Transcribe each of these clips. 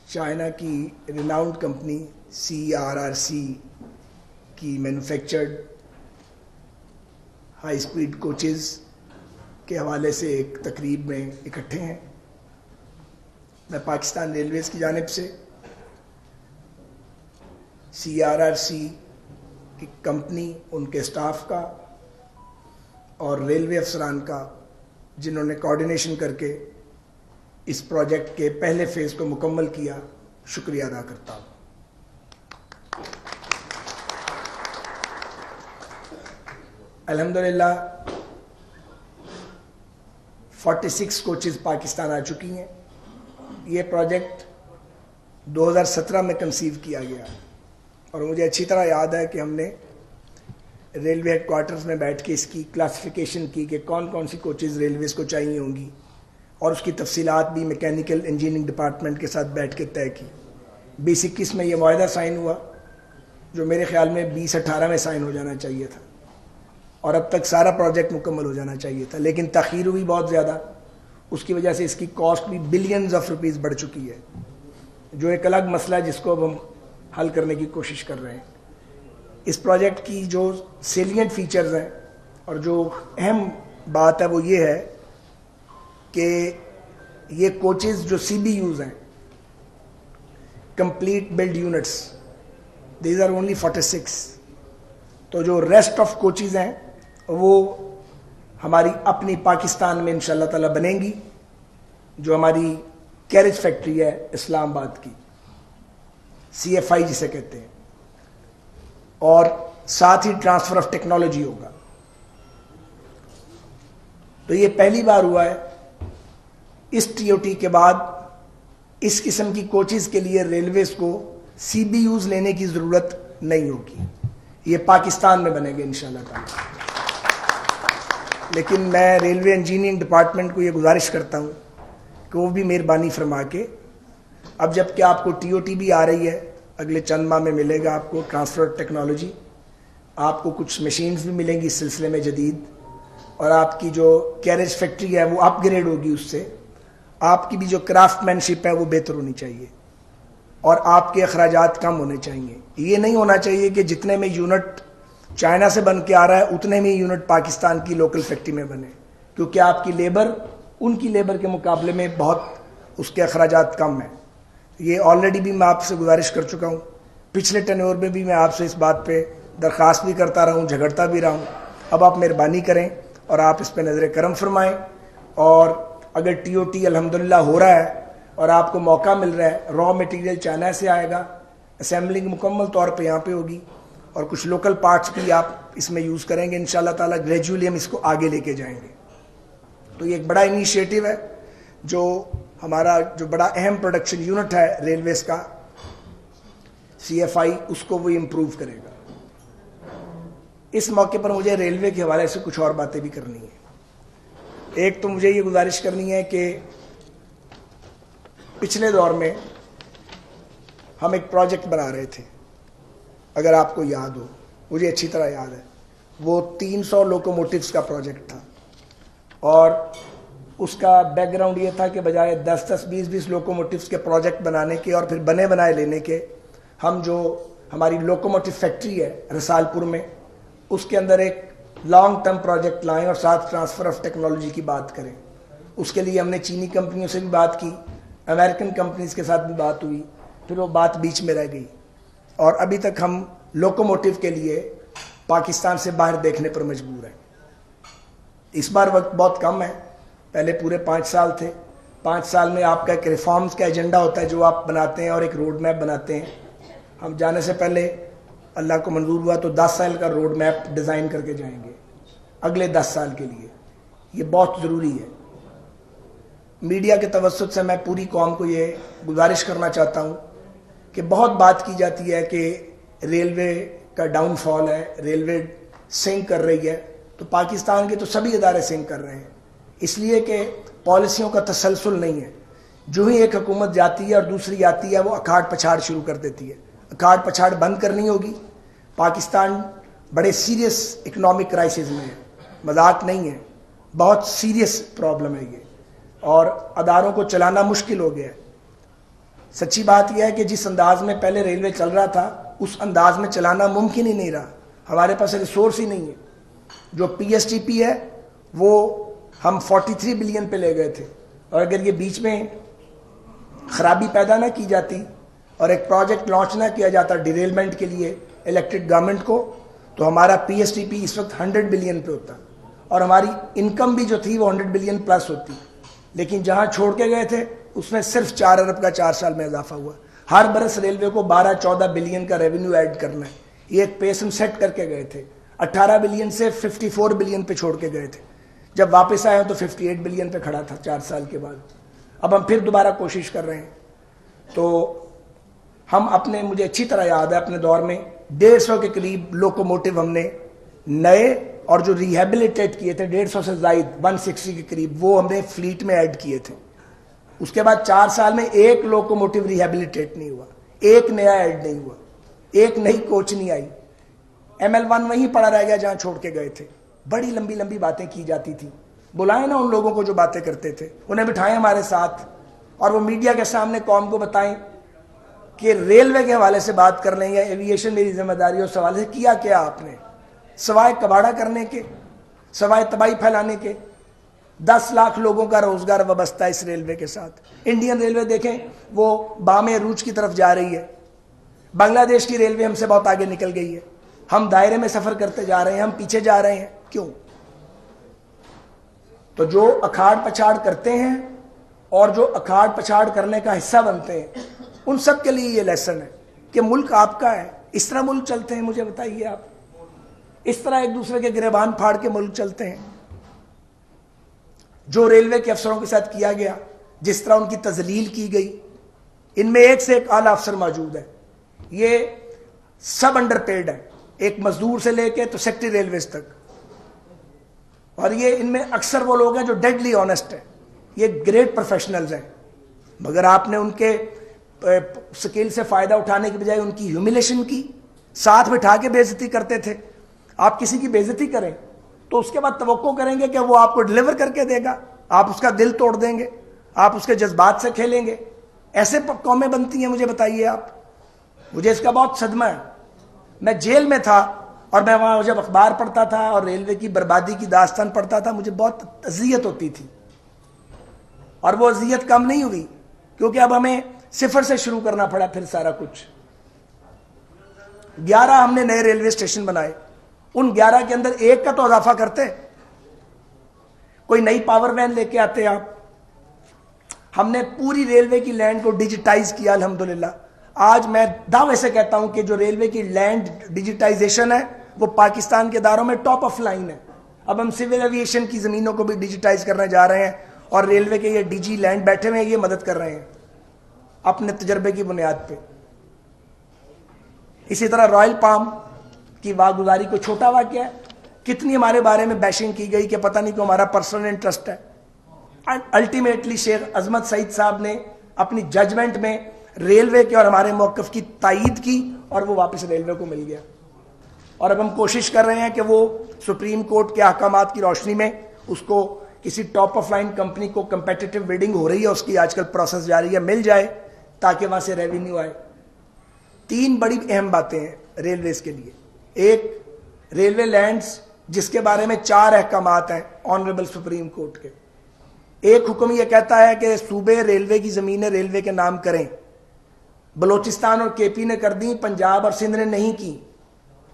China کی renowned company CRRC کی manufactured high speed coaches کے حوالے سے ایک تقریب میں اکٹھے ہیں. میں پاکستان ریلویز کی جانب سے CRRC کی کمپنی، ان کے اسٹاف کا اور ریلوے افسران کا جنہوں نے کوآرڈینیشن کر کے اس پروجیکٹ کے پہلے فیز کو مکمل کیا، شکریہ ادا کرتا ہوں. الحمدللہ 46 کوچز پاکستان آ چکی ہیں. یہ پروجیکٹ 2017 میں کنسیو کیا گیا اور مجھے اچھی طرح یاد ہے کہ ہم نے ریلوے ہیڈ کوارٹرز میں بیٹھ کے اس کی کلاسیفیکیشن کی کہ کون کون سی کوچز ریلویز کو چاہیے ہوں گی، اور اس کی تفصیلات بھی میکینیکل انجینئرنگ ڈپارٹمنٹ کے ساتھ بیٹھ کے طے کی. 2021 میں یہ معاہدہ سائن ہوا، جو میرے خیال میں 2018 میں سائن ہو جانا چاہیے تھا، اور اب تک سارا پروجیکٹ مکمل ہو جانا چاہیے تھا، لیکن تاخیر ہوئی بہت زیادہ. اس کی وجہ سے اس کی کاسٹ بھی بلینز آف روپیز بڑھ چکی ہے، جو ایک الگ مسئلہ ہے جس کو اب ہم حل کرنے کی کوشش کر رہے ہیں. اس پروجیکٹ کی جو سیلینٹ فیچرز ہیں اور جو اہم بات ہے وہ یہ ہے کہ یہ کوچز جو CBUs ہیں، complete build units, these are only 46. تو جو ریسٹ آف کوچز ہیں وہ ہماری اپنی پاکستان میں انشاءاللہ تعالی بنیں گی، جو ہماری کیریج فیکٹری ہے اسلام آباد کی، CFI جسے کہتے ہیں، اور ساتھ ہی ٹرانسفر آف ٹیکنالوجی ہوگا. تو یہ پہلی بار ہوا ہے. اس TOT کے بعد اس قسم کی کوچز کے لیے ریلویز کو CBUs لینے کی ضرورت نہیں ہوگی. یہ پاکستان میں بنے گے انشاءاللہ تعالی. لیکن میں ریلوے انجینئرنگ ڈپارٹمنٹ کو یہ گزارش کرتا ہوں کہ وہ بھی مہربانی فرما کے، اب جب کہ آپ کو TOT بھی آ رہی ہے، اگلے چند ماہ میں ملے گا آپ کو ٹرانسفر ٹیکنالوجی، آپ کو کچھ مشینز بھی ملیں گی اس سلسلے میں جدید، اور آپ کی جو کیریج فیکٹری ہے وہ اپ گریڈ ہوگی. اس سے آپ کی بھی جو کرافٹ مین شپ ہے وہ بہتر ہونی چاہیے، اور آپ کے اخراجات کم ہونے چاہیے. یہ نہیں ہونا چاہیے کہ جتنے میں یونٹ چائنا سے بن کے آ رہا ہے اتنے میں یونٹ پاکستان کی لوکل فیکٹری میں بنے، کیونکہ آپ کی لیبر ان کی لیبر کے مقابلے میں بہت اس کے اخراجات کم ہیں. یہ آلریڈی بھی میں آپ سے گزارش کر چکا ہوں، پچھلے ٹینیور میں بھی میں آپ سے اس بات پہ درخواست بھی کرتا رہا ہوں، جھگڑتا بھی رہا ہوں. اب آپ مہربانی کریں اور آپ اس پہ نظر کرم فرمائیں، اور اگر TOT الحمدللہ ہو رہا ہے اور آپ کو موقع مل رہا ہے، را مٹیریل چائنا سے آئے گا، اسمبلنگ مکمل طور پہ یہاں پہ ہوگی، اور کچھ لوکل پارٹس بھی آپ اس میں یوز کریں گے انشاءاللہ تعالی. گریجولی ہم اس کو آگے لے کے جائیں گے. تو یہ ایک بڑا انیشیٹو ہے، جو ہمارا جو بڑا اہم پروڈکشن یونٹ ہے ریلویز کا CFI، اس کو وہ امپروو کرے گا. اس موقع پر مجھے ریلوے کے حوالے سے کچھ اور باتیں بھی کرنی ہیں. ایک تو مجھے یہ گزارش کرنی ہے کہ پچھلے دور میں ہم ایک پروجیکٹ بنا رہے تھے، اگر آپ کو یاد ہو، مجھے اچھی طرح یاد ہے، وہ 300 لوکوموٹیوز کا پروجیکٹ تھا، اور اس کا بیک گراؤنڈ یہ تھا کہ بجائے 10-10 20-20 لوکوموٹیوز کے پروجیکٹ بنانے کے اور پھر بنے بنائے لینے کے، ہم جو ہماری لوکوموٹیو فیکٹری ہے رسال پور میں، اس کے اندر ایک لانگ ٹرم پروجیکٹ لائیں اور ساتھ ٹرانسفر آف ٹیکنالوجی کی بات کریں. اس کے لیے ہم نے چینی کمپنیوں سے بھی بات کی، امریکن کمپنیز کے ساتھ بھی بات ہوئی، پھر وہ بات بیچ میں رہ گئی، اور ابھی تک ہم لوکوموٹیو کے لیے پاکستان سے باہر دیکھنے پر مجبور ہیں. اس بار وقت بہت کم ہے، پہلے پورے 5 سال تھے. 5 سال میں آپ کا ایک ریفارمز کا ایجنڈا ہوتا ہے جو آپ بناتے ہیں، اور ایک روڈ میپ بناتے ہیں. ہم جانے سے پہلے اللہ کو منظور ہوا تو 10 سال کا روڈ میپ ڈیزائن کر کے جائیں گے اگلے 10 سال کے لیے. یہ بہت ضروری ہے. میڈیا کے توسط سے میں پوری قوم کو یہ گزارش کرنا چاہتا ہوں کہ بہت بات کی جاتی ہے کہ ریلوے کا ڈاؤن فال ہے، ریلوے سنک کر رہی ہے. تو پاکستان کے تو سبھی ادارے سنک کر رہے ہیں، اس لیے کہ پالیسیوں کا تسلسل نہیں ہے. جو ہی ایک حکومت جاتی ہے اور دوسری آتی ہے وہ اکھاڑ پچھاڑ شروع کر دیتی ہے. اکھاڑ پچھاڑ بند کرنی ہوگی. پاکستان بڑے سیریس اکنامک کرائسس میں ہے، مذاق نہیں ہے، بہت سیریس پرابلم ہے یہ، اور اداروں کو چلانا مشکل ہو گیا ہے. سچی بات یہ ہے کہ جس انداز میں پہلے ریلوے چل رہا تھا اس انداز میں چلانا ممکن ہی نہیں رہا. ہمارے پاس ریسورس ہی نہیں ہے. جو پی ایس ٹی پی ہے وہ ہم 43 بلین پہ لے گئے تھے, اور اگر یہ بیچ میں خرابی پیدا نہ کی جاتی اور ایک پروجیکٹ لانچ نہ کیا جاتا ڈیریلمنٹ کے لیے الیکٹڈ گورنمنٹ کو, تو ہمارا پی ایس ٹی پی اس وقت 100 بلین پہ ہوتا اور ہماری انکم بھی جو تھی وہ 100 بلین پلس ہوتی. لیکن جہاں چھوڑ کے گئے تھے اس میں صرف 4 ارب کا 4 سال میں اضافہ ہوا. ہر برس ریلوے کو 12-14 بلین کا ریونیو ایڈ کرنا ہے. یہ ایک پیس ہم سیٹ کر کے گئے تھے. 18 بلین سے 54 بلین پہ چھوڑ کے گئے تھے. جب واپس آئے تو 58 بلین پہ کھڑا تھا 4 سال کے بعد. اب ہم پھر دوبارہ کوشش کر رہے ہیں. تو ہم اپنے, مجھے اچھی طرح یاد ہے اپنے دور میں 150 کے قریب لوکوموٹیو ہم نے نئے اور جو ریہیبلیٹیٹ کیے تھے 150 سے زائد 160 کے قریب وہ ہم نے فلیٹ میں ایڈ کیے تھے. اس کے بعد 4 سال میں ایک لوکوموٹیو ریہیبلیٹیٹ نہیں ہوا, ایک نیا ایڈ نہیں ہوا, ایک نئی کوچ نہیں آئی. ML1 وہیں پڑا رہ گیا جہاں چھوڑ کے گئے تھے. بڑی لمبی لمبی باتیں کی جاتی تھی. بلائیں نا ان لوگوں کو جو باتیں کرتے تھے, انہیں بٹھائیں ہمارے ساتھ اور وہ میڈیا کے سامنے قوم کو بتائیں کہ ریلوے کے حوالے سے بات کر لیں یا ایویشن میری ذمہ داری, اس حوالے سے کیا آپ نے سوائے کباڑا کرنے کے, سوائے تباہی پھیلانے کے. 10 لاکھ لوگوں کا روزگار وابستہ ہے اس ریلوے کے ساتھ. انڈین ریلوے دیکھیں وہ بام عروج کی طرف جا رہی ہے. بنگلہ دیش کی ریلوے ہم سے بہت آگے نکل گئی ہے. ہم دائرے میں سفر کرتے جا رہے ہیں, ہم پیچھے جا رہے ہیں. کیوں؟ تو جو اکھاڑ پچھاڑ کرتے ہیں اور جو اکھاڑ پچھاڑ کرنے کا حصہ بنتے ہیں ان سب کے لیے یہ لیسن ہے کہ ملک آپ کا ہے. اس طرح ملک چلتے ہیں؟ مجھے بتائیے آپ, اس طرح ایک دوسرے کے گریبان پھاڑ کے ملک چلتے ہیں؟ جو ریلوے کے افسروں کے ساتھ کیا گیا, جس طرح ان کی تذلیل کی گئی, ان میں ایک سے ایک اعلیٰ افسر موجود ہے. یہ سب انڈر پیڈ ہے, ایک مزدور سے لے کے تو سیکٹری ریلویز تک. اور یہ ان میں اکثر وہ لوگ ہیں جو ڈیڈلی آنیسٹ ہیں. یہ گریٹ پروفیشنلز ہیں, مگر آپ نے ان کے سکل سے فائدہ اٹھانے کی بجائے ان کی ہیوملیشن کی, ساتھ بٹھا کے بے عزتی کرتے تھے. آپ کسی کی بے عزتی کریں تو اس کے بعد توقع کریں گے کہ وہ آپ کو ڈلیور کر کے دے گا, آپ اس کا دل توڑ دیں گے, آپ اس کے جذبات سے کھیلیں گے. ایسے قومیں بنتی ہیں؟ مجھے بتائیے آپ. مجھے اس کا بہت صدمہ ہے. میں جیل میں تھا اور میں وہاں جب اخبار پڑھتا تھا اور ریلوے کی بربادی کی داستان پڑھتا تھا, مجھے بہت اذیت ہوتی تھی. اور وہ اذیت کم نہیں ہوئی کیونکہ اب ہمیں صفر سے شروع کرنا پڑا پھر سارا کچھ. 11 ہم نے نئے ریلوے اسٹیشن بنائے. ان 11 کے اندر ایک کا تو اضافہ کرتے, کوئی نئی پاور وین لے کے آتے آپ. ہم نے پوری ریلوے کی لینڈ کو ڈیجیٹائز کیا الحمدللہ. آج میں دعوے سے کہتا ہوں کہ جو ریلوے کی لینڈ ڈیجیٹائزیشن ہے وہ پاکستان کے اداروں میں ٹاپ آف لائن ہے. اب ہم سول ایویشن کی زمینوں کو بھی ڈیجیٹائز کرنے جا رہے ہیں اور ریلوے کے یہ ڈی جی لینڈ بیٹھے ہوئے ہیں, یہ مدد کر رہے ہیں اپنے تجربے کی بنیاد پہ. اسی طرح رائل پام کی واگزاری کو چھوٹا واقعہ ہے. کتنی ہمارے بارے میں بیشنگ کی گئی کہ پتہ نہیں کہ ہمارا پرسنل انٹرسٹ ہے. الٹیمیٹلی شیخ عظمت سعید صاحب نے اپنی ججمنٹ میں ریلوے کے اور ہمارے موقف کی تائید کی اور وہ واپس ریلوے کو مل گیا. اور اب ہم کوشش کر رہے ہیں کہ وہ سپریم کورٹ کے احکامات کی روشنی میں اس کو کسی ٹاپ آف لائن کمپنی کو کمپیٹیٹو بڈنگ ہو رہی ہے, اس کی آج کل پروسیس جاری ہے, مل جائے تاکہ وہاں سے ریونیو آئے. 3 بڑی اہم باتیں ہیں ریلویز کے لیے. ایک, ریلوے لینڈز جس کے بارے میں 4 احکامات ہیں آنریبل سپریم کورٹ کے. ایک حکم یہ کہتا ہے کہ صوبے ریلوے کی زمینیں ریلوے کے نام کریں. بلوچستان اور کے پی نے کر دیں, پنجاب اور سندھ نے نہیں کی,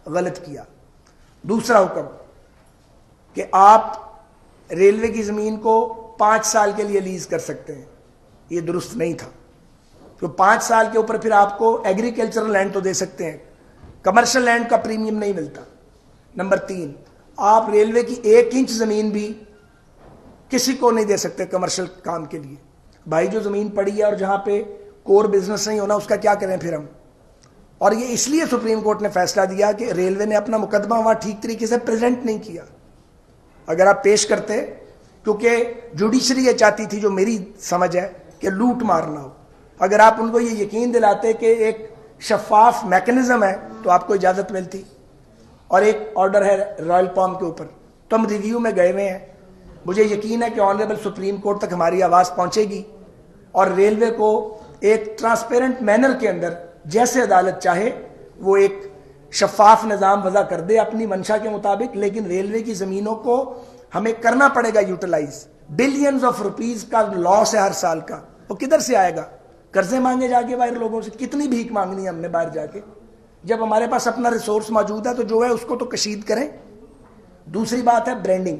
غلط کیا. دوسرا حکم کہ آپ ریلوے کی زمین کو 5 سال کے لیے لیز کر سکتے ہیں. یہ درست نہیں تھا, تو 5 سال کے اوپر پھر آپ کو ایگریکلچرل لینڈ تو دے سکتے ہیں, کمرشل لینڈ کا پریمیم نہیں ملتا. نمبر 3, آپ ریلوے کی 1 انچ زمین بھی کسی کو نہیں دے سکتے کمرشل کام کے لیے. بھائی جو زمین پڑی ہے اور جہاں پہ کور بزنس نہیں ہونا اس کا کیا کریں پھر ہم. اور یہ اس لیے سپریم کورٹ نے فیصلہ دیا کہ ریلوے نے اپنا مقدمہ وہاں ٹھیک طریقے سے پریزنٹ نہیں کیا. اگر آپ پیش کرتے, کیونکہ جوڈیشری یہ چاہتی تھی, جو میری سمجھ ہے, کہ لوٹ مارنا ہو. اگر آپ ان کو یہ یقین دلاتے کہ ایک شفاف میکنزم ہے تو آپ کو اجازت ملتی. اور ایک آرڈر ہے رائل پام کے اوپر, تو ہم ریویو میں گئے ہوئے ہیں. مجھے یقین ہے کہ آنریبل سپریم کورٹ تک ہماری آواز پہنچے گی اور ریلوے کو ایک ٹرانسپیرنٹ مینر کے اندر جیسے عدالت چاہے وہ ایک شفاف نظام وضع کر دے اپنی منشا کے مطابق، لیکن ریلوے کی زمینوں کو ہمیں کرنا پڑے گا یوٹیلائز. بلینز آف روپیز کا لاس ہے ہر سال کا، وہ کدھر سے آئے گا؟ قرضے مانگے جا کے باہر لوگوں سے. کتنی بھیک مانگنی ہے ہم نے باہر جا کے؟ جب ہمارے پاس اپنا ریسورس موجود ہے تو جو ہے اس کو تو کشید کریں. دوسری بات ہے برانڈنگ،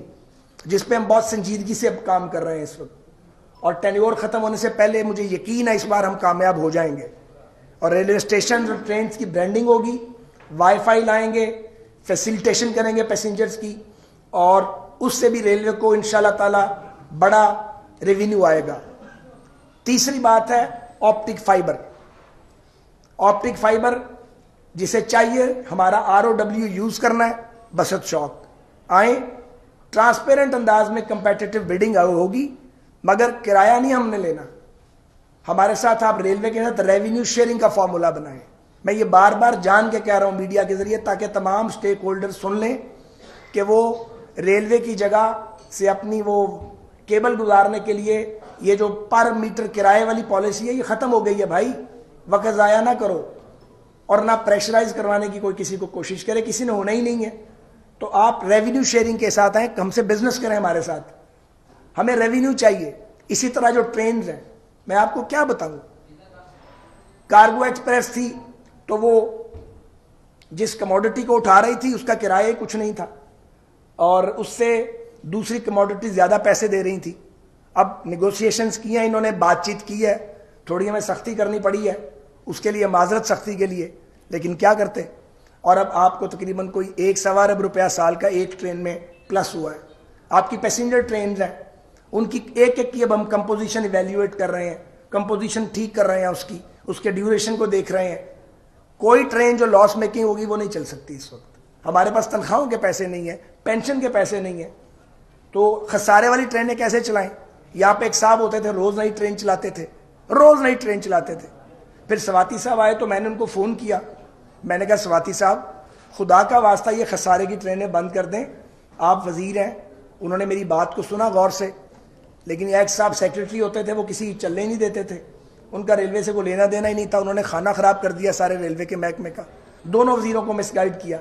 جس پہ ہم بہت سنجیدگی سے اب کام کر رہے ہیں اس وقت، اور ٹینیور ختم ہونے سے پہلے مجھے یقین ہے اس بار ہم کامیاب ہو جائیں گے. اور ریلوے اسٹیشن اور ٹرینز کی برانڈنگ ہوگی، وائی فائی لائیں گے، فیسیلیٹیشن کریں گے پیسنجرز کی، اور اس سے بھی ریلوے کو انشاءاللہ تعالی بڑا ریونیو آئے گا. تیسری بات ہے آپٹک فائبر. آپٹک فائبر جسے چاہیے ہمارا ROW یوز کرنا ہے، بسط شوق آئیں، ٹرانسپیرنٹ انداز میں کمپیٹیٹو بڈنگ ہوگی، مگر کرایہ نہیں ہم نے لینا. ہمارے ساتھ آپ ریلوے کے ساتھ ریونیو شیئرنگ کا فارمولا بنائیں. میں یہ بار بار جان کے کہہ رہا ہوں میڈیا کے ذریعے، تاکہ تمام سٹیک ہولڈر سن لیں کہ وہ ریلوے کی جگہ سے اپنی وہ کیبل گزارنے کے لیے یہ جو پر میٹر کرائے والی پالیسی ہے یہ ختم ہو گئی ہے بھائی. وقت ضائع نہ کرو اور نہ پریشرائز کروانے کی کوئی کسی کو کوشش کرے، کسی نے ہونا ہی نہیں ہے. تو آپ ریونیو شیئرنگ کے ساتھ آئیں، ہم سے بزنس کریں ہمارے ساتھ، ہمیں ریونیو چاہیے. اسی طرح جو ٹرینز ہیں، میں آپ کو کیا بتاؤں، کارگو ایکسپریس تھی تو وہ جس کموڈٹی کو اٹھا رہی تھی اس کا کرایہ کچھ نہیں تھا، اور اس سے دوسری کموڈٹی زیادہ پیسے دے رہی تھی. اب نیگوسیشنز کی ہیں انہوں نے، بات چیت کی ہے، تھوڑی ہمیں سختی کرنی پڑی ہے، اس کے لیے معذرت سختی کے لیے، لیکن کیا کرتے. اور اب آپ کو تقریباً کوئی 1.25 ارب روپیہ سال کا ایک ٹرین میں پلس ہوا ہے. آپ کی پیسنجر ٹرینز ہیں، ان کی ایک ایک کی اب ہم کمپوزیشن ایویلیویٹ کر رہے ہیں، کمپوزیشن ٹھیک کر رہے ہیں، اس کے ڈیوریشن کو دیکھ رہے ہیں. کوئی ٹرین جو لاس میکنگ ہوگی وہ نہیں چل سکتی اس وقت. ہمارے پاس تنخواہوں کے پیسے نہیں ہیں، پینشن کے پیسے نہیں ہیں، تو خسارے والی ٹرینیں کیسے چلائیں؟ یہاں پہ ایک صاحب ہوتے تھے روز نئی ٹرین چلاتے تھے، روز نئی ٹرین چلاتے تھے. پھر سواتی صاحب آئے تو میں نے ان کو فون کیا، میں نے کہا سواتی صاحب خدا کا واسطہ یہ خسارے کی ٹرینیں بند کر دیں، آپ وزیر ہیں. انہوں نے میری بات کو سنا غور سے، لیکن ایک صاحب سیکرٹری ہوتے تھے، وہ کسی چلنے ہی نہیں دیتے تھے، ان کا ریلوے سے کوئی لینا دینا ہی نہیں تھا. انہوں نے کھانا خراب کر دیا سارے ریلوے کے محکمے کا، دونوں وزیروں کو مس گائیڈ کیا.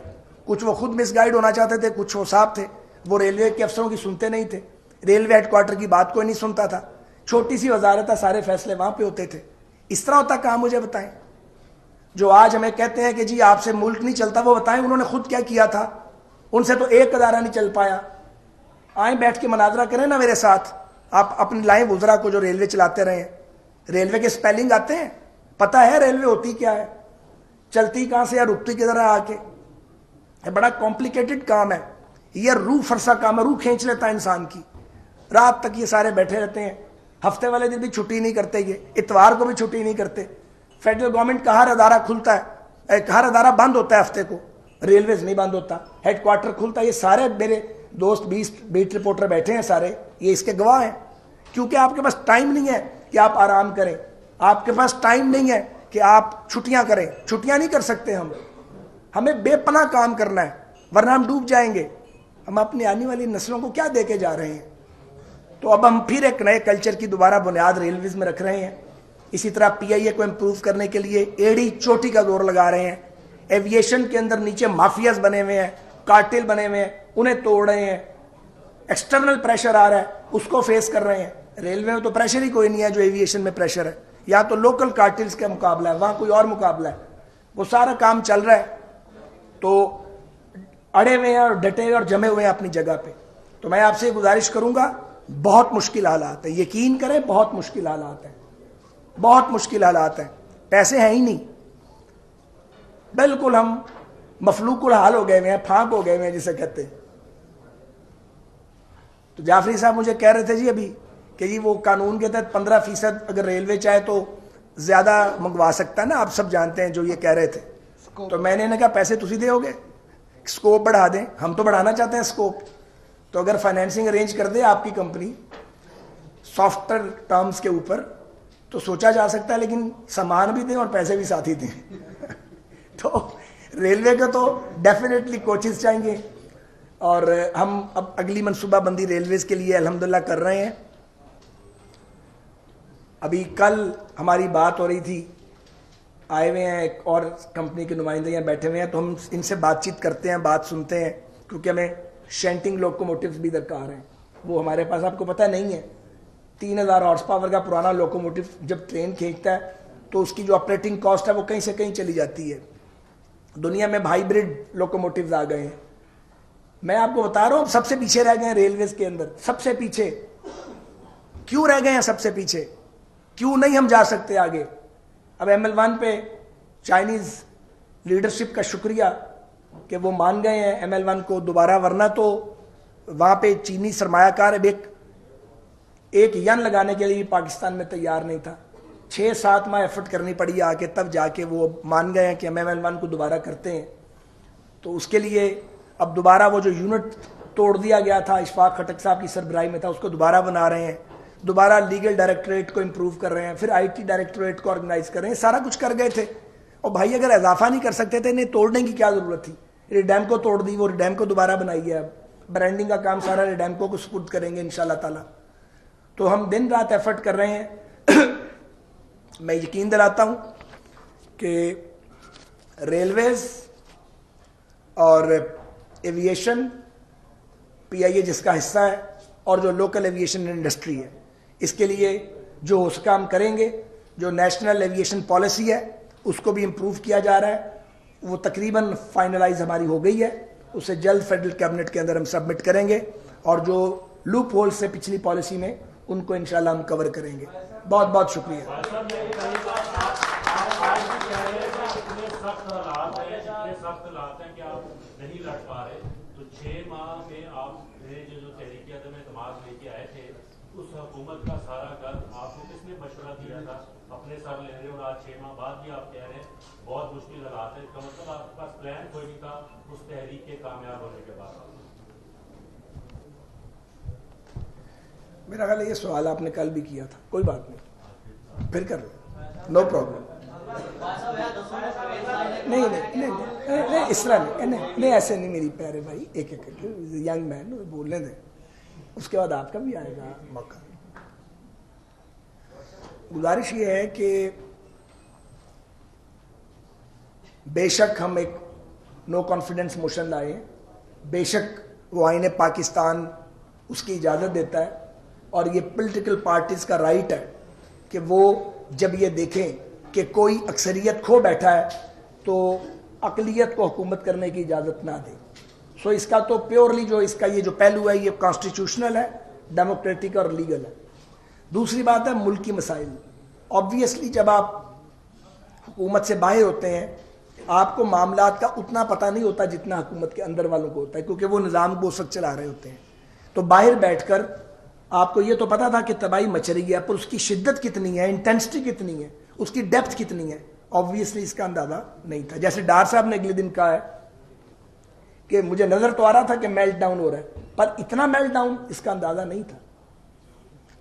کچھ وہ خود مس گائیڈ ہونا چاہتے تھے، کچھ وہ صاحب تھے وہ ریلوے کے افسروں کی سنتے نہیں تھے، ریلوے ہیڈ کوارٹر کی بات کوئی نہیں سنتا تھا. چھوٹی سی وزارت ہے، سارے فیصلے وہاں پہ ہوتے تھے. اس طرح ہوتا کام. مجھے بتائیں، جو آج ہمیں کہتے ہیں کہ جی آپ سے ملک نہیں چلتا، وہ بتائیں انہوں نے خود کیا کیا تھا؟ ان سے تو ایک ادارہ نہیں چل پایا. آئیں بیٹھ کے مناظرہ کریں نا میرے ساتھ. آپ اپنی لائیں وزراء کو جو ریلوے چلاتے رہے ہیں، ریلوے کے سپیلنگ آتے ہیں، پتہ ہے ریلوے ہوتی کیا ہے، چلتی کہاں سے یا رکتی کدھر ہے آ کے. بڑا کمپلیکیٹڈ کام ہے یہ، روح فرسا کام ہے، روح کھینچ لیتا ہے انسان کی. رات تک یہ سارے بیٹھے رہتے ہیں، ہفتے والے دن بھی چھٹی نہیں کرتے، یہ اتوار کو بھی چھٹی نہیں کرتے. فیڈرل گورنمنٹ کا ہر ادارہ کھلتا ہے، ہر ادارہ بند ہوتا ہے ہفتے کو، ریلویز نہیں بند ہوتا، ہیڈ کوارٹر کھلتا ہے. یہ سارے میرے دوست 20 بیٹ رپورٹر بیٹھے ہیں سارے، یہ اس کے گواہ ہیں. کیونکہ آپ کے پاس ٹائم نہیں ہے کہ آپ آرام کریں، آپ کے پاس ٹائم نہیں ہے کہ آپ چھٹیاں کریں. چھٹیاں نہیں کر سکتے ہمیں بے پناہ کام کرنا ہے، ورنہ ہم ڈوب جائیں گے. ہم اپنی آنے والی نسلوں کو کیا دے کے جا رہے ہیں؟ تو اب ہم پھر ایک نئے کلچر کی دوبارہ بنیاد ریلویز میں رکھ رہے ہیں. اسی طرح PIA کو امپروو کرنے کے لیے ایڑی چوٹی کا زور لگا رہے ہیں. ایویشن کے اندر نیچے مافیاز بنے ہوئے ہیں، کارٹل بنے ہوئے ہیں، انہیں توڑ رہے ہیں. ایکسٹرنل پریشر آ رہا ہے، اس کو فیس کر رہے ہیں. ریلوے میں تو پریشر ہی کوئی نہیں ہے جو ایویشن میں پریشر ہے. یا تو لوکل کارٹلز کا مقابلہ ہے، وہاں کوئی اور مقابلہ ہے. وہ سارا کام چل رہا ہے. تو اڑے ہوئے ہیں اور ڈٹے ہوئے اور جمے ہوئے ہیں اپنی جگہ پہ. تو میں آپ سے گزارش کروں گا، بہت مشکل حالات ہیں، یقین کریں بہت مشکل حالات ہیں، بہت مشکل حالات ہیں. پیسے ہیں ہی نہیں، بالکل ہم مفلوق الحال ہو گئے ہوئے ہیں، پھانک ہو گئے ہوئے ہیں جسے کہتے ہیں. تو جعفری صاحب مجھے کہہ رہے تھے جی ابھی کہ جی وہ قانون کے تحت 15% اگر ریلوے چاہے تو زیادہ منگوا سکتا ہے نا، آپ سب جانتے ہیں جو یہ کہہ رہے تھے. تو میں نے کہا پیسے تسی دے ہوگے، اسکوپ بڑھا دیں. ہم تو بڑھانا چاہتے ہیں اسکوپ، تو اگر فائنینسنگ ارینج کر دے آپ کی کمپنی سافٹر ٹرمز کے اوپر تو سوچا جا سکتا ہے، لیکن سامان بھی دیں اور پیسے بھی ساتھ ہی دیں. تو ریلوے کو تو ڈیفینیٹلی کوچز چاہیے، اور ہم اب اگلی منصوبہ بندی ریلویز کے لیے الحمدللہ کر رہے ہیں. ابھی کل ہماری بات ہو رہی تھی, آئے ہوئے ہیں ایک اور کمپنی کے نمائندے یہاں بیٹھے ہوئے ہیں, تو ہم ان سے بات چیت کرتے ہیں, بات سنتے ہیں, کیونکہ ہمیں شینٹنگ لوکوموٹیوز بھی درکار ہیں. وہ ہمارے پاس آپ کو پتہ نہیں ہے 3000 ہارس پاور کا پرانا لوکوموٹیو جب ٹرین کھینچتا ہے تو اس کی جو آپریٹنگ کاسٹ ہے وہ کہیں سے کہیں چلی جاتی ہے. دنیا میں ہائیبرڈ لوکوموٹیوز آ گئے ہیں. میں آپ کو بتا رہا ہوں سب سے پیچھے رہ گئے ہیں ریلویز کے اندر, سب سے پیچھے. کیوں رہ گئے ہیں سب سے پیچھے؟ کیوں نہیں ہم جا سکتے آگے؟ اب ML1 پہ چائنیز لیڈرشپ کا شکریہ کہ وہ مان گئے ہیں ML1 کو دوبارہ, ورنہ تو وہاں پہ چینی سرمایہ کار ایک ین لگانے کے لیے پاکستان میں تیار نہیں تھا. 6-7 ماہ ایفرٹ کرنی پڑی آ کے, تب جا کے وہ مان گئے ہیں کہ ہم ML1 کو دوبارہ کرتے ہیں. تو اس کے لیے اب دوبارہ وہ جو یونٹ توڑ دیا گیا تھا, اشفاق خٹک صاحب کی سربراہی میں تھا, اس کو دوبارہ بنا رہے ہیں, دوبارہ لیگل ڈائریکٹوریٹ کو امپروو کر رہے ہیں, پھر IT ڈائریکٹوریٹ کو آرگنائز کر رہے ہیں. سارا کچھ کر گئے تھے. اور بھائی اگر اضافہ نہیں کر سکتے تھے انہیں توڑنے کی کیا ضرورت تھی؟ ریڈیم کو توڑ دی, وہ ریڈیم کو دوبارہ بنائی ہے. اب برانڈنگ کا کام سارا ریڈیم کو سپرد کریں گے انشاءاللہ تعالی. تو ہم دن رات ایفرٹ کر رہے ہیں. میں یقین دلاتا ہوں کہ ریلویز اور ایویشن PIA جس کا حصہ ہے, اور جو لوکل ایویشن انڈسٹری ہے, اس کے لیے جو ہو سکا ہم کریں گے. جو نیشنل ایویشن پالیسی ہے اس کو بھی امپروو کیا جا رہا ہے, وہ تقریباً فائنلائز ہماری ہو گئی ہے. اسے جلد فیڈرل کیبنٹ کے اندر ہم سبمٹ کریں گے, اور جو لوپ ہول سے پچھلی پالیسی میں ان کو انشاءاللہ ہم کور کریں گے. بہت بہت شکریہ. اس حکومت کا سارا گھر آپ کو کس نے مشورہ دیا تھا؟ اپنے سر لے رہے, اور آج 6 ماہ بعد بھی آپ کہہ رہے ہیں بہت مشکل حالات ہیں. اس کا مطلب آپ کے پاس پلان کوئی نہیں تھا اس تحریک کے کامیاب ہونے کے بعد؟ میرا خیال ہے یہ سوال آپ نے کل بھی کیا تھا. کوئی بات نہیں, پھر کر لیں, نو پرابلم. نہیں اس طرح نہیں, ایسے نہیں میری پیارے بھائی, ایک ینگ مین بولنے دیں, اس کے بعد آپ کا بھی آئے گا موقع. گزارش یہ ہے کہ بے شک ہم ایک نو کانفیڈنس موشن لائے ہیں, بے شک وہ آئین پاکستان اس کی اجازت دیتا ہے, اور یہ پولیٹیکل پارٹیز کا رائٹ ہے کہ وہ جب یہ دیکھیں کہ کوئی اکثریت کھو بیٹھا ہے تو اقلیت کو حکومت کرنے کی اجازت نہ دے. سو اس کا تو پیورلی جو اس کا یہ جو پہلو ہے یہ کانسٹیٹیوشنل ہے, ڈیموکریٹک اور لیگل ہے. دوسری بات ہے ملکی مسائل. آبویسلی جب آپ حکومت سے باہر ہوتے ہیں آپ کو معاملات کا اتنا پتہ نہیں ہوتا جتنا حکومت کے اندر والوں کو ہوتا ہے, کیونکہ وہ نظام کو سخت چلا رہے ہوتے ہیں. تو باہر بیٹھ کر آپ کو یہ تو پتا تھا کہ تباہی مچ رہی ہے, پر اس کی شدت کتنی ہے, انٹینسٹی کتنی ہے, اس کی ڈیپتھ کتنی ہے, آبویسلی اس کا اندازہ نہیں تھا. جیسے ڈار صاحب نے اگلے دن کہا ہے کہ مجھے نظر تو آ رہا تھا کہ میلٹ ڈاؤن ہو رہا ہے, پر اتنا میلٹ ڈاؤن اس کا اندازہ نہیں تھا.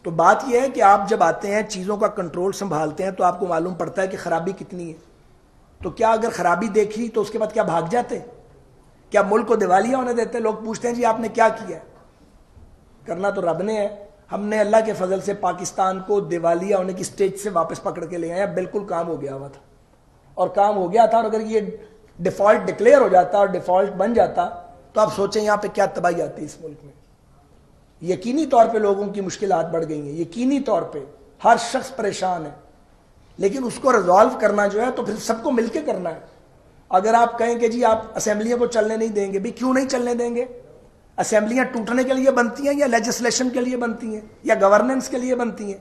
تو بات یہ ہے کہ آپ جب آتے ہیں چیزوں کا کنٹرول سنبھالتے ہیں تو آپ کو معلوم پڑتا ہے کہ خرابی کتنی ہے. تو کیا اگر خرابی دیکھی تو اس کے بعد کیا بھاگ جاتے؟ کیا ملک کو دیوالیہ ہونے دیتے؟ لوگ پوچھتے ہیں جی آپ نے کیا کیا ہے. کرنا تو رب نے ہے. ہم نے اللہ کے فضل سے پاکستان کو دیوالیہ ہونے کی سٹیج سے واپس پکڑ کے لے آئے. بالکل کام ہو گیا ہوا تھا, اور کام ہو گیا تھا, اور اگر یہ ڈیفالٹ ڈکلیئر ہو جاتا اور ڈیفالٹ بن جاتا تو آپ سوچیں یہاں پہ کیا تباہی آتی اس ملک میں. یقینی طور پہ لوگوں کی مشکلات بڑھ گئی ہیں, یقینی طور پہ ہر شخص پریشان ہے, لیکن اس کو ریزالو کرنا جو ہے تو پھر سب کو مل کے کرنا ہے. اگر آپ کہیں کہ جی آپ اسمبلیوں کو چلنے نہیں دیں گے, بھی کیوں نہیں چلنے دیں گے؟ اسمبلیاں ٹوٹنے کے لیے بنتی ہیں یا لیجسلیشن کے لیے بنتی ہیں یا گورننس کے لیے بنتی ہیں؟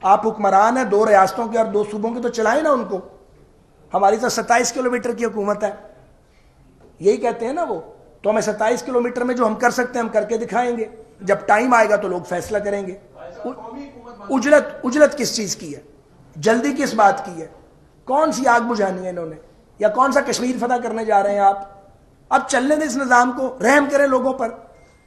آپ حکمران ہیں 2 ریاستوں کے اور 2 صوبوں کے, تو چلائیں نا ان کو. ہماری تو 27 کلومیٹر کی حکومت ہے, یہی کہتے ہیں نا وہ. تو ہمیں 27 کلومیٹر میں جو ہم کر سکتے ہیں ہم کر کے دکھائیں گے. جب ٹائم آئے گا تو لوگ فیصلہ کریں گے. اجلت کس چیز کی ہے؟ جلدی کس بات کی ہے؟ کون سی آگ بجھانی ہے انہوں نے, یا کون سا کشمیر فتح کرنے جا رہے ہیں آپ؟ اب چلنے دیں اس نظام کو, رحم کریں لوگوں پر.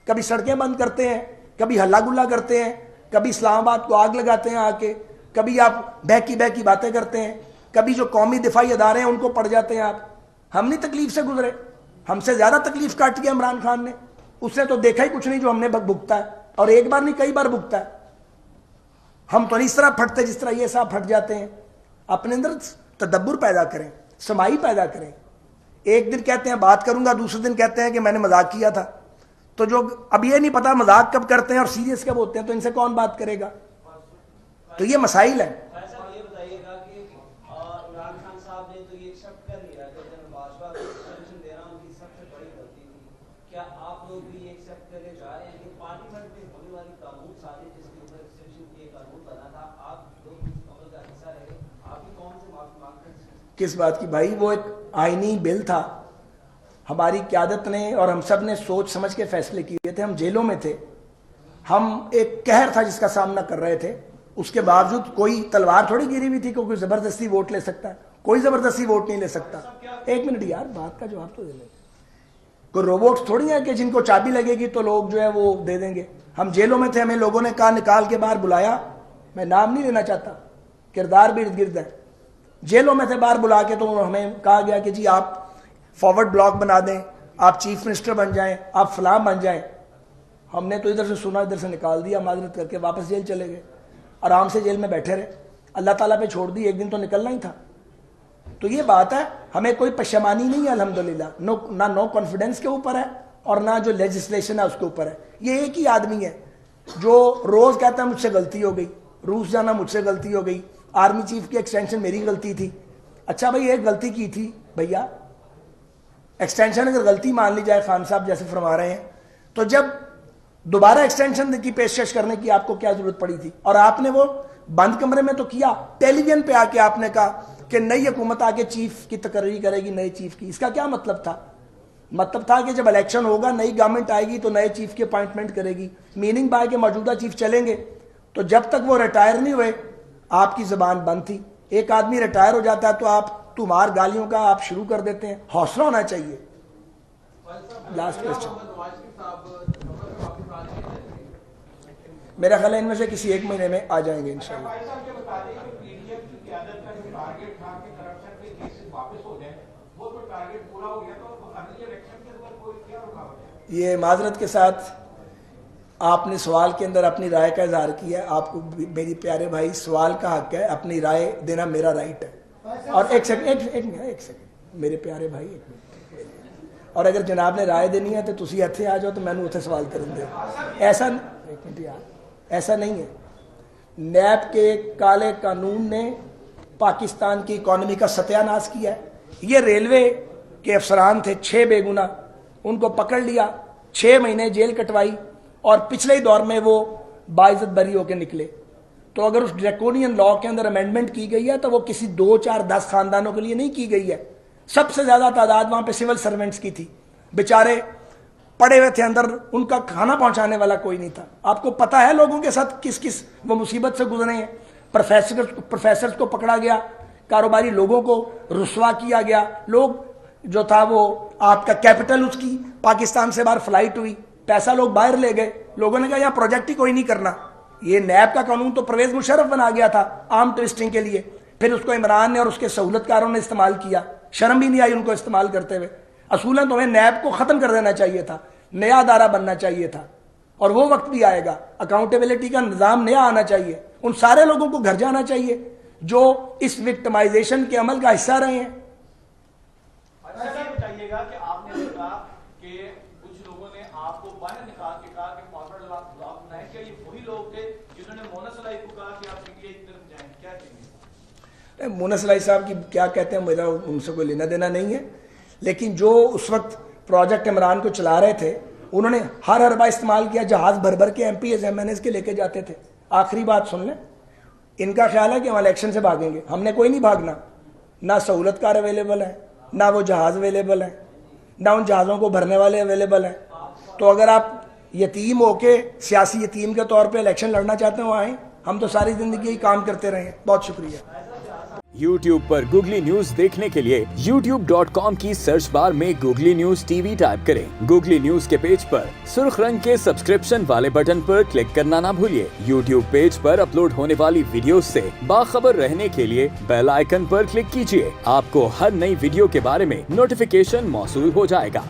کبھی سڑکیں بند کرتے ہیں, کبھی ہلا گلا کرتے ہیں, کبھی اسلام آباد کو آگ لگاتے ہیں آ کے, کبھی آپ بہکی باتیں کرتے ہیں, کبھی جو قومی دفاعی ادارے ہیں ان کو پڑ جاتے ہیں آپ. ہم نہیں تکلیف سے گزرے؟ ہم سے زیادہ تکلیف کاٹی ہے عمران خان نے. اس نے تو دیکھا ہی کچھ نہیں جو ہم نے بھگتا ہے, اور ایک بار نہیں کئی بار بھگتا ہے. ہم تو نہیں اس طرح پھٹتے جس طرح یہ صاحب پھٹ جاتے ہیں. اپنے اندر تدبر پیدا کریں, سمائی پیدا کریں. ایک دن کہتے ہیں بات کروں گا, دوسرے دن کہتے ہیں کہ میں نے مذاق کیا تھا. تو جو اب یہ نہیں پتا مذاق کب کرتے ہیں اور سیریس کب ہوتے ہیں, تو ان سے کون بات کرے گا؟ تو یہ مسائل ہیں. کس بات کی بھائی؟ وہ ایک آئینی بل تھا, ہماری قیادت نے اور ہم سب نے سوچ سمجھ کے فیصلے کیے تھے. ہم جیلوں میں تھے, ہم ایک قہر تھا جس کا سامنا کر رہے تھے. اس کے باوجود کوئی تلوار تھوڑی گری ہوئی تھی کہ کوئی زبردستی ووٹ لے سکتا ہے. کوئی زبردستی ووٹ نہیں لے سکتا. ایک منٹ یار, بات کا جواب تو دے لیں. کوئی روبوٹس تھوڑی ہیں کہ جن کو چابی لگے گی تو لوگ جو ہے وہ دے دیں گے. ہم جیلوں میں تھے, ہمیں لوگوں نے کہا نکال کے باہر بلایا, میں نام نہیں لینا چاہتا, کردار بھی ارد گرد ہے. جیلوں میں تھے, باہر بلا کے تو ہمیں کہا گیا کہ جی آپ فارورڈ بلاک بنا دیں, آپ چیف منسٹر بن جائیں, آپ فلاں بن جائیں. ہم نے تو ادھر سے سنا, ادھر سے نکال دیا, معذرت کر کے واپس جیل چلے گئے. آرام سے جیل میں بیٹھے رہے, اللہ تعالیٰ پہ چھوڑ دی, ایک دن تو نکلنا ہی تھا. تو یہ بات ہے, ہمیں کوئی پشیمانی نہیں ہے الحمدللہ, نہ نو کانفیڈنس کے اوپر ہے اور نہ جو لیجسلیشن ہے اس کے اوپر ہے. یہ ایک ہی آدمی ہے جو روز کہتا ہے مجھ سے غلطی ہو گئی, روس جانا مجھ سے غلطی ہو گئی, آرمی چیف کی ایکسٹینشن میری غلطی تھی. اچھا بھائی ایک غلطی کی تھی بھیا, ایکسٹینشن اگر غلطی مان لی جائے خان صاحب جیسے فرما رہے ہیں, تو جب دوبارہ ایکسٹینشن کی پیشکش کرنے کی آپ کو کیا ضرورت پڑی تھی؟ اور آپ نے وہ بند کمرے میں تو کیا, ٹیلی ویژن پہ آ کے آپ نے کہا کہ نئی حکومت آ کے چیف کی تقرری کرے گی, نئے چیف کی. اس کا کیا مطلب تھا؟ مطلب تھا کہ جب الیکشن ہوگا, نئی گورنمنٹ آئے گی تو نئے چیف کی اپائنٹمنٹ کرے گی. میننگ بائی کے موجودہ چیف چلیں گے. تو جب تک وہ ریٹائر نہیں ہوئے آپ کی زبان بند تھی. ایک آدمی ریٹائر ہو جاتا ہے تو آپ تمہار گالیوں کا آپ شروع کر دیتے ہیں. حوصلہ ہونا چاہیے. لاسٹ کوسچن, میرا خیال ہے ان میں سے کسی ایک مہینے میں آ جائیں گے انشاءاللہ. یہ معذرت کے ساتھ آپ نے سوال کے اندر اپنی رائے کا اظہار کیا. آپ کو میری پیارے بھائی سوال کا حق ہے, اپنی رائے دینا میرا رائٹ ہے. اور ایک سیکنڈ میرے پیارے بھائی, ایک منٹ. اور اگر جناب نے رائے دینی ہے تو تسی اتھے آ جاؤ تو میں نے اتھے سوال کریں دے. ایسا ایک منٹ یار, ایسا نہیں ہے. نیب کے کالے قانون نے پاکستان کی اکانومی کا ستیہ ناش کیا ہے. یہ ریلوے کے افسران تھے 6 بے گناہ, ان کو پکڑ لیا, 6 مہینے جیل کٹوائی, اور پچھلے دور میں وہ باعزت بری ہو کے نکلے. تو اگر اس ڈریکونین لا کے اندر امینڈمنٹ کی گئی ہے تو وہ کسی 2, 4, 10 خاندانوں کے لیے نہیں کی گئی ہے. سب سے زیادہ تعداد وہاں پہ سول سروینٹس کی تھی. بیچارے پڑے ہوئے تھے اندر, ان کا کھانا پہنچانے والا کوئی نہیں تھا. آپ کو پتا ہے لوگوں کے ساتھ کس کس وہ مصیبت سے گزرے ہیں. پروفیسرز کو پکڑا گیا, کاروباری لوگوں کو رسوا کیا گیا. لوگ جو تھا وہ آپ کا کیپٹل اس کی پاکستان سے باہر فلائٹ ہوئی, پیسہ لوگ باہر لے گئے. لوگوں نے کہا یہاں پروجیکٹ ہی کوئی نہیں کرنا. یہ نیب کا قانون تو پرویز مشرف بنا گیا تھا عام ٹوسٹنگ کے لیے, پھر اس کو عمران نے اور اس کے سہولت کاروں نے استعمال کیا. شرم بھی نہیں آئی ان کو استعمال کرتے ہوئے. اصولاً تو ہمیں نیب کو ختم کر دینا چاہیے تھا, نیا ادارہ بننا چاہیے تھا, اور وہ وقت بھی آئے گا. اکاؤنٹیبلٹی کا نظام نیا آنا چاہیے. ان سارے لوگوں کو گھر جانا چاہیے جو اس وکٹمائزیشن کے عمل کا حصہ رہے ہیں. بتائیے گا کہ آپ نے کہا کہ کچھ لوگوں نے آپ کو باہر نکال کے کہا کہ فارورڈ بلاک بنائے, کیا یہ وہی لوگ تھے جنہوں نے مونا سلائی کو کہا کہ آپ انڈیا کی طرف جائیں؟ کیا کہیں گے؟ مونا سلائی صاحب کی کیا کہتے ہیں میرا ان سے کوئی لینا دینا نہیں ہے, لیکن جو اس وقت پروجیکٹ عمران کو چلا رہے تھے انہوں نے ہر حربہ استعمال کیا. جہاز بھر بھر کے MPs MNAs کے لے کے جاتے تھے. آخری بات سن لیں, ان کا خیال ہے کہ ہم الیکشن سے بھاگیں گے. ہم نے کوئی نہیں بھاگنا. نہ سہولت کار اویلیبل ہے, نہ وہ جہاز اویلیبل ہیں, نہ ان جہازوں کو بھرنے والے اویلیبل ہیں. تو اگر آپ یتیم ہو کے سیاسی یتیم کے طور پہ الیکشن لڑنا چاہتے ہیں وہ آئیں. ہم تو ساری زندگی ہی کام کرتے رہے ہیں. بہت شکریہ. YouTube پر گوگلی نیوز دیکھنے کے لیے youtube.com کی سرچ بار میں گوگلی نیوز TV ٹائپ کریں. گوگلی نیوز کے پیج پر سرخ رنگ کے سبسکرپشن والے بٹن پر کلک کرنا نہ بھولیے. YouTube پیج پر اپلوڈ ہونے والی ویڈیوز سے باخبر رہنے کے لیے بیل آئیکن پر کلک کیجیے. آپ کو ہر نئی ویڈیو کے بارے میں نوٹیفیکیشن موصول ہو جائے گا.